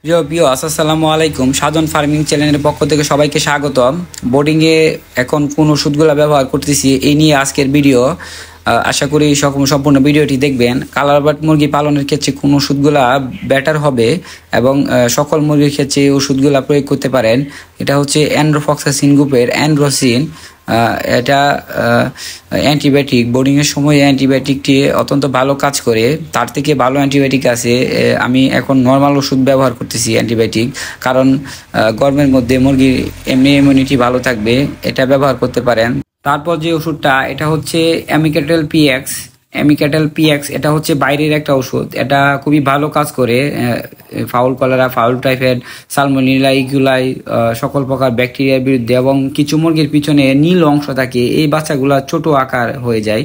প্রিয় আসসালামু আলাইকুম। সাধন ফার্মিং চ্যানেলের পক্ষ থেকে সবাইকে স্বাগতম। বোর্ডিংয়ে এখন কোন ওষুধগুলো ব্যবহার করতেছি এই নিয়ে আজকের ভিডিও। আশা করি সম্পূর্ণ ভিডিওটি দেখবেন। কালার বার্ড মুরগি পালনের ক্ষেত্রে কোন ওষুধগুলা বেটার হবে এবং সকল মুরগির ক্ষেত্রে ওষুধগুলা প্রয়োগ করতে পারেন। এটা হচ্ছে অ্যান্ড্রোফক্সাসিন গ্রুপের অ্যান্ড্রোসিন। এটা অ্যান্টিবায়োটিক। বোর্ডিংয়ের সময় অ্যান্টিবায়োটিকটি অত্যন্ত ভালো কাজ করে। তার থেকে ভালো অ্যান্টিবায়োটিক আছে। আমি এখন নর্মাল ওষুধ ব্যবহার করতেছি অ্যান্টিবায়োটিক, কারণ গরমের মধ্যে মুরগির এমনি ইমিউনিটি ভালো থাকবে। এটা ব্যবহার করতে পারেন। তারপর যে ওষুধটা, এটা হচ্ছে অ্যামিক্যাটেল পিএক্স। অ্যামিক্যাটেল পিএক্স এটা হচ্ছে বাইরের একটা ওষুধ। এটা খুবই ভালো কাজ করে fowl cholera, fowl typhoid, salmonella, E coli, সকল প্রকার ব্যাকটেরিয়ার বিরুদ্ধে। এবং কিছু মুরগির পিছনে নীল অংশ থাকে, এই বাচ্চাগুলা ছোট আকার হয়ে যায়।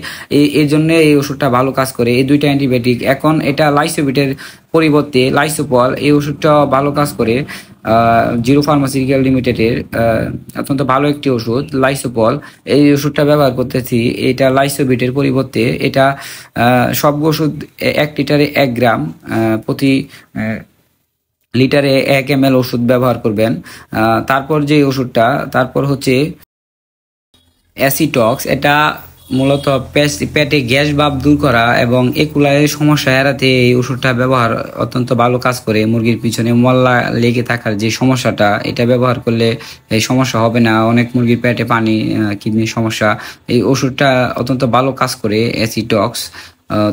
এর জন্য এই ওষুধটা ভালো কাজ করে। এই দুইটা অ্যান্টিবায়োটিক। এখন এটা লাইসোবিটের পরিবর্তে লাইসোপল, এই ওষুধটা ভালো কাজ করে। জিরো ফার্মাসিউটিক্যাল লিমিটেডের অত্যন্ত ভালো একটি ওষুধ লাইসোপল। এই ওষুধটা ব্যবহার করতেছি। এটা লাইসোবিটের পরিবর্তে। এটা সব ওষুধ 1 লিটারে 1 গ্রাম, প্রতি লিটারে 1 ml ওষুধ ব্যবহার করবেন। তারপর যে ওষুধটা, তারপর হচ্ছে অ্যাসিটক্স। এটা মূলত পেটে গ্যাস ভাব দূর করা এবং একুলাইয়ের সমস্যা এড়াতে এই ওষুধটা ব্যবহার অত্যন্ত ভালো কাজ করে। মুরগির পিছনে মল্লা লেগে থাকার যে সমস্যাটা, এটা ব্যবহার করলে এই সমস্যা হবে না। অনেক মুরগির পেটে পানি, কিডনির সমস্যা, এই ওষুধটা অত্যন্ত ভালো কাজ করে অ্যাসিটক্স।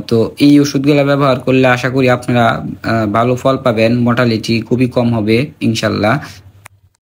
তো এই ওষুধগুলো ব্যবহার করলে আশা করি আপনারা ভালো ফল পাবেন। মর্টালিটি খুবই কম হবে ইনশাল্লাহ।